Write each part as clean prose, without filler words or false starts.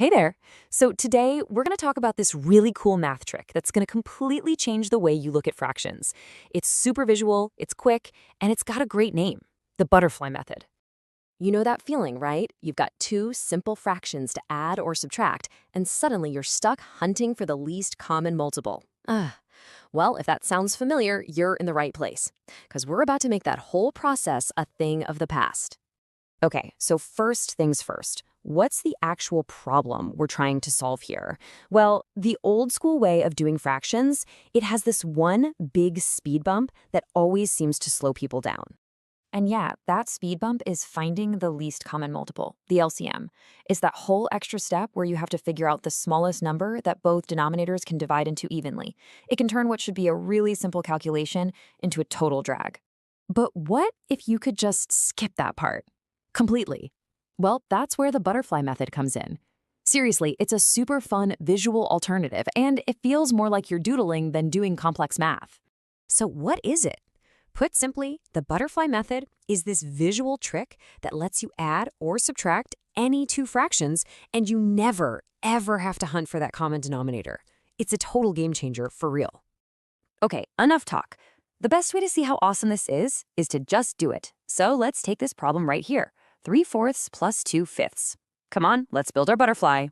Hey there. So today we're going to talk about this really cool math trick that's going to completely change the way you look at fractions. It's super visual, it's quick, and it's got a great name, the butterfly method. You know that feeling, right? You've got two simple fractions to add or subtract, and suddenly you're stuck hunting for the least common multiple. Well, if that sounds familiar, you're in the right place, because we're about to make that whole process a thing of the past. Okay, so first things first. What's the actual problem we're trying to solve here? Well, the old school way of doing fractions, it has this one big speed bump that always seems to slow people down. And yeah, that speed bump is finding the least common multiple, the LCM. It's that whole extra step where you have to figure out the smallest number that both denominators can divide into evenly. It can turn what should be a really simple calculation into a total drag. But what if you could just skip that part completely? Well, that's where the butterfly method comes in. Seriously, it's a super fun visual alternative, and it feels more like you're doodling than doing complex math. So what is it? Put simply, the butterfly method is this visual trick that lets you add or subtract any two fractions, and you never, ever have to hunt for that common denominator. It's a total game changer for real. Okay, enough talk. The best way to see how awesome this is to just do it. So let's take this problem right here. 3/4 plus 2/5. Come on, let's build our butterfly.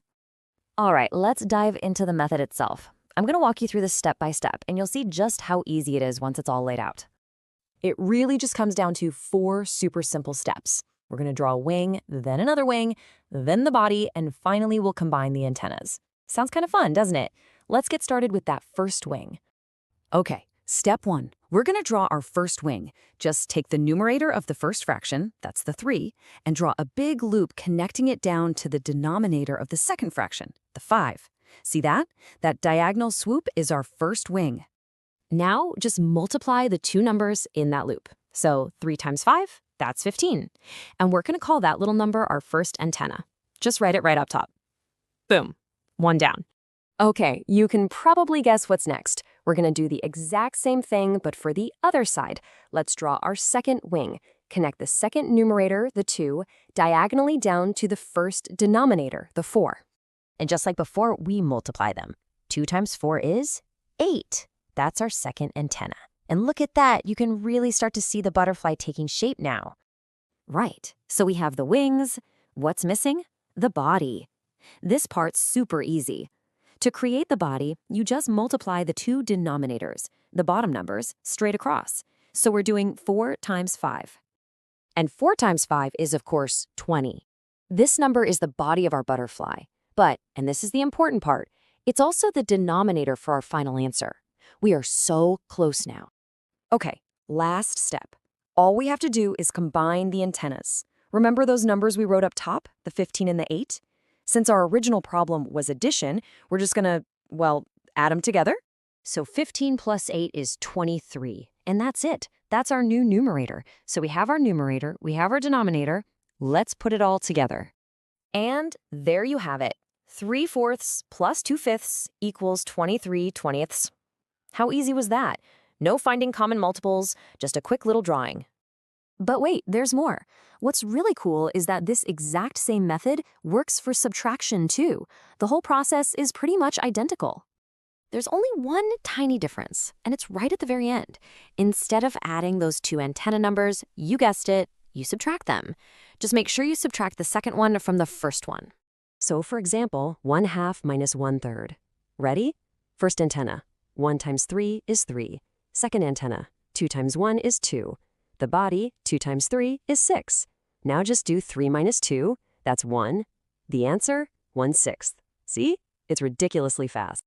All right, let's dive into the method itself. I'm going to walk you through this step by step, and you'll see just how easy it is once it's all laid out. It really just comes down to 4 super simple steps. We're going to draw a wing, then another wing, then the body, and finally we'll combine the antennas. Sounds kind of fun, doesn't it? Let's get started with that first wing. Okay, step 1. We're going to draw our first wing. Just take the numerator of the first fraction, that's the 3, and draw a big loop connecting it down to the denominator of the second fraction, the 5. See that? That diagonal swoop is our first wing. Now, just multiply the two numbers in that loop. So 3 times 5, that's 15. And we're going to call that little number our first antenna. Just write it right up top. Boom. 1 down. Okay, you can probably guess what's next. We're going to do the exact same thing, but for the other side. Let's draw our second wing. Connect the second numerator, the 2, diagonally down to the first denominator, the 4. And just like before, we multiply them. 2 times 4 is 8. That's our second antenna. And look at that, you can really start to see the butterfly taking shape now. Right, so we have the wings. What's missing? The body. This part's super easy. To create the body, you just multiply the two denominators, the bottom numbers, straight across. So we're doing 4 times 5. And 4 times 5 is, of course, 20. This number is the body of our butterfly. But, and this is the important part, it's also the denominator for our final answer. We are so close now. Okay, last step. All we have to do is combine the antennas. Remember those numbers we wrote up top, the 15 and the 8? Since our original problem was addition, we're just gonna, well, add them together. So 15 plus 8 is 23, and that's it. That's our new numerator. So we have our numerator, we have our denominator. Let's put it all together. And there you have it. 3/4 plus 2/5 equals 23/20. How easy was that? No finding common multiples, just a quick little drawing. But wait, there's more. What's really cool is that this exact same method works for subtraction too. The whole process is pretty much identical. There's only one tiny difference, and it's right at the very end. Instead of adding those two antenna numbers, you guessed it, you subtract them. Just make sure you subtract the second one from the first one. So for example, 1/2 minus 1/3. Ready? First antenna. 1 times 3 is 3. Second antenna. 2 times 1 is 2. The body, 2 times 3 is 6. Now just do 3 minus 2, that's 1. The answer, 1/6. See? It's ridiculously fast.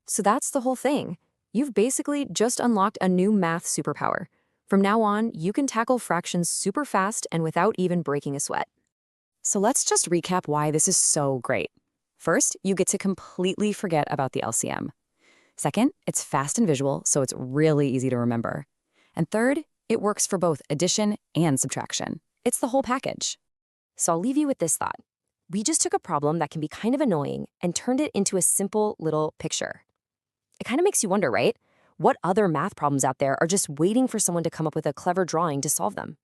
So that's the whole thing. You've basically just unlocked a new math superpower. From now on, you can tackle fractions super fast and without even breaking a sweat. So let's just recap why this is so great. First, you get to completely forget about the LCM. Second, it's fast and visual, so it's really easy to remember. And third, it works for both addition and subtraction. It's the whole package. So I'll leave you with this thought. We just took a problem that can be kind of annoying and turned it into a simple little picture. It kind of makes you wonder, right? What other math problems out there are just waiting for someone to come up with a clever drawing to solve them?